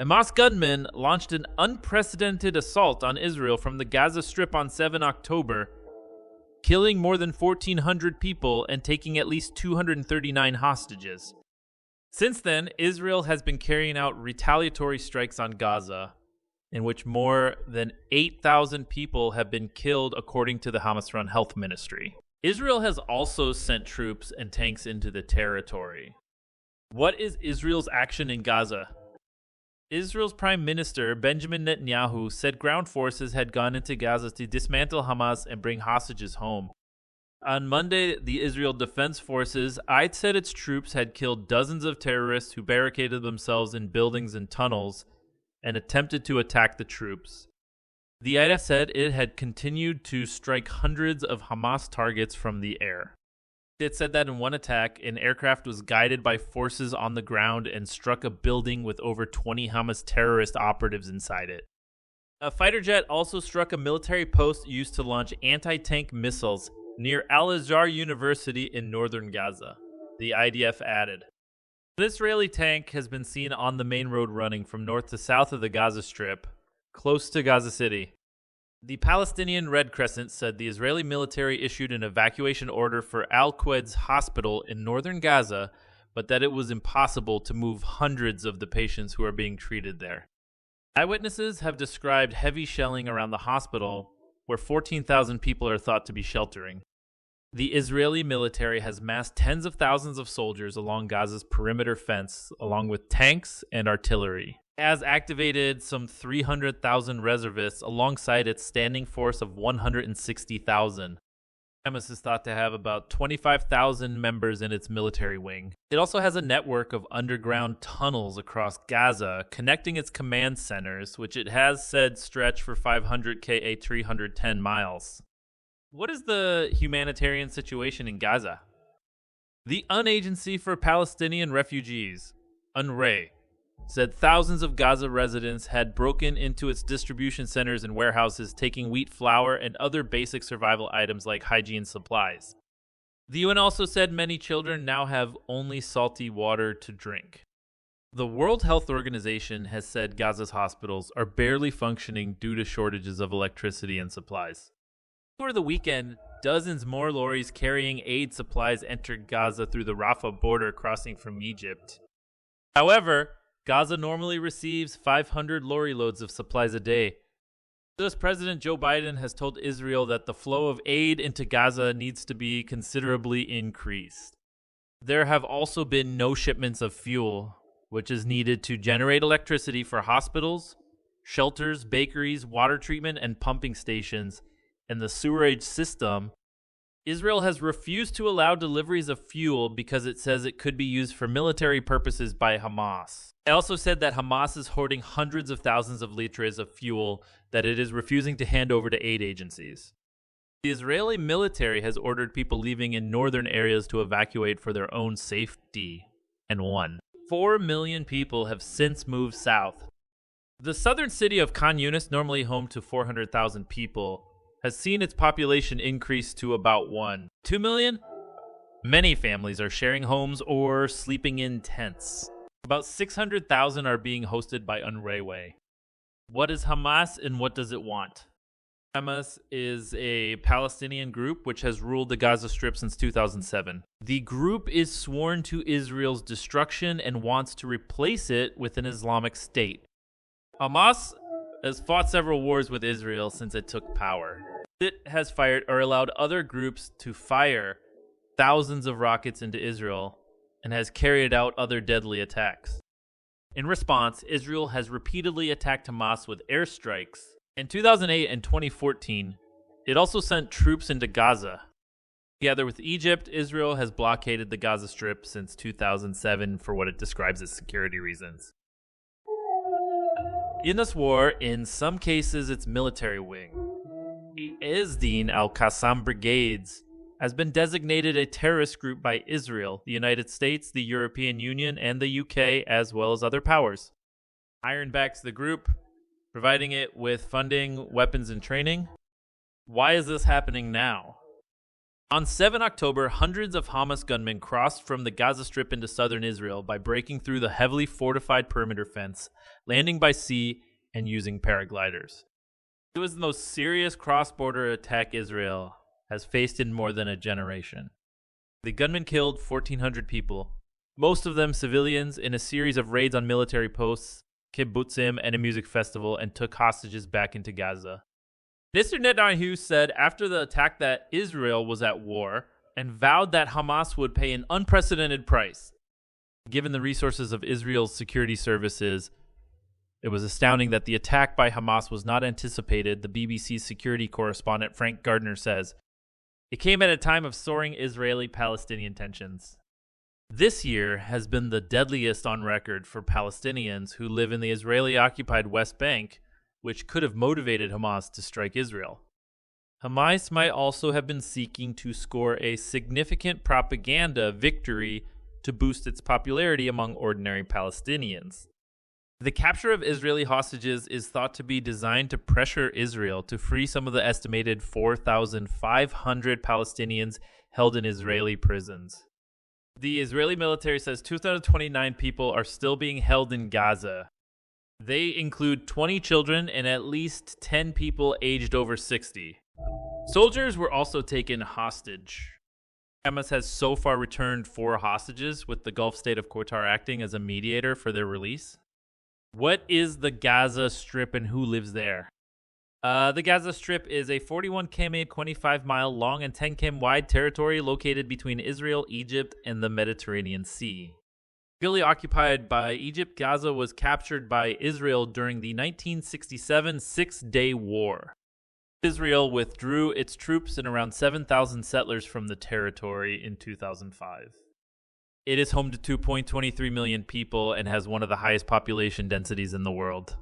Hamas gunmen launched an unprecedented assault on Israel from the Gaza Strip on 7 October, killing more than 1,400 people and taking at least 239 hostages. Since then, Israel has been carrying out retaliatory strikes on Gaza, in which more than 8,000 people have been killed, according to the Hamas-run health ministry. Israel has also sent troops and tanks into the territory. What is Israel's action in Gaza? Israel's Prime Minister Benjamin Netanyahu said ground forces had gone into Gaza to dismantle Hamas and bring hostages home. On Monday, the Israel Defense Forces said its troops had killed dozens of terrorists who barricaded themselves in buildings and tunnels and attempted to attack the troops. The IDF said it had continued to strike hundreds of Hamas targets from the air. It said that in one attack, an aircraft was guided by forces on the ground and struck a building with over 20 Hamas terrorist operatives inside it. A fighter jet also struck a military post used to launch anti-tank missiles near Al-Azhar University in northern Gaza, the IDF added. An Israeli tank has been seen on the main road running from north to south of the Gaza Strip, close to Gaza City. The Palestinian Red Crescent said the Israeli military issued an evacuation order for Al-Quds Hospital in northern Gaza, but that it was impossible to move hundreds of the patients who are being treated there. Eyewitnesses have described heavy shelling around the hospital, where 14,000 people are thought to be sheltering. The Israeli military has massed tens of thousands of soldiers along Gaza's perimeter fence, along with tanks and artillery. It has activated some 300,000 reservists alongside its standing force of 160,000. Hamas is thought to have about 25,000 members in its military wing. It also has a network of underground tunnels across Gaza connecting its command centers, which it has said stretch for 500 km 310 miles. What is the humanitarian situation in Gaza? The Unagency for Palestinian Refugees, UNRWA, said thousands of Gaza residents had broken into its distribution centers and warehouses, taking wheat flour and other basic survival items like hygiene supplies. The UN also said many children now have only salty water to drink. The World Health Organization has said Gaza's hospitals are barely functioning due to shortages of electricity and supplies. Over the weekend, dozens more lorries carrying aid supplies entered Gaza through the Rafah border crossing from Egypt. However, Gaza normally receives 500 lorry loads of supplies a day. U.S. President Joe Biden has told Israel that the flow of aid into Gaza needs to be considerably increased. There have also been no shipments of fuel, which is needed to generate electricity for hospitals, shelters, bakeries, water treatment, and pumping stations, and the sewerage system. Israel has refused to allow deliveries of fuel because it says it could be used for military purposes by Hamas. It also said that Hamas is hoarding hundreds of thousands of liters of fuel that it is refusing to hand over to aid agencies. The Israeli military has ordered people leaving in northern areas to evacuate for their own safety, and 4 million people have since moved south. The southern city of Khan Yunis, normally home to 400,000 people, has seen its population increase to about 2 million. Many families are sharing homes or sleeping in tents. About 600,000 are being hosted by UNRWA. What is Hamas and what does it want? Hamas is a Palestinian group which has ruled the Gaza Strip since 2007. The group is sworn to Israel's destruction and wants to replace it with an Islamic state. Hamas has fought several wars with Israel since it took power. It has fired or allowed other groups to fire thousands of rockets into Israel and has carried out other deadly attacks. In response, Israel has repeatedly attacked Hamas with airstrikes. In 2008 and 2014, it also sent troops into Gaza. Together with Egypt, Israel has blockaded the Gaza Strip since 2007 for what it describes as security reasons. In this war, in some cases, its military wing, the Ezdin al-Qassam Brigades, has been designated a terrorist group by Israel, the United States, the European Union, and the UK, as well as other powers. Iran backs the group, providing it with funding, weapons, and training. Why is this happening now? On 7 October, hundreds of Hamas gunmen crossed from the Gaza Strip into southern Israel by breaking through the heavily fortified perimeter fence, landing by sea, and using paragliders. It was the most serious cross-border attack Israel has faced in more than a generation. The gunmen killed 1,400 people, most of them civilians, in a series of raids on military posts, kibbutzim, and a music festival, and took hostages back into Gaza. Mr. Netanyahu said after the attack that Israel was at war and vowed that Hamas would pay an unprecedented price. Given the resources of Israel's security services, it was astounding that the attack by Hamas was not anticipated, the BBC's security correspondent Frank Gardner says. It came at a time of soaring Israeli-Palestinian tensions. This year has been the deadliest on record for Palestinians who live in the Israeli-occupied West Bank, which could have motivated Hamas to strike Israel. Hamas might also have been seeking to score a significant propaganda victory to boost its popularity among ordinary Palestinians. The capture of Israeli hostages is thought to be designed to pressure Israel to free some of the estimated 4,500 Palestinians held in Israeli prisons. The Israeli military says 229 people are still being held in Gaza. They include 20 children and at least 10 people aged over 60. Soldiers were also taken hostage. Hamas has so far returned 4 hostages, with the Gulf state of Qatar acting as a mediator for their release. What is the Gaza Strip and who lives there? The Gaza Strip is a 41 km, 25-mile long and 10 km wide territory located between Israel, Egypt, and the Mediterranean Sea. Illegally occupied by Egypt, Gaza was captured by Israel during the 1967 Six-Day War. Israel withdrew its troops and around 7,000 settlers from the territory in 2005. It is home to 2.23 million people and has one of the highest population densities in the world.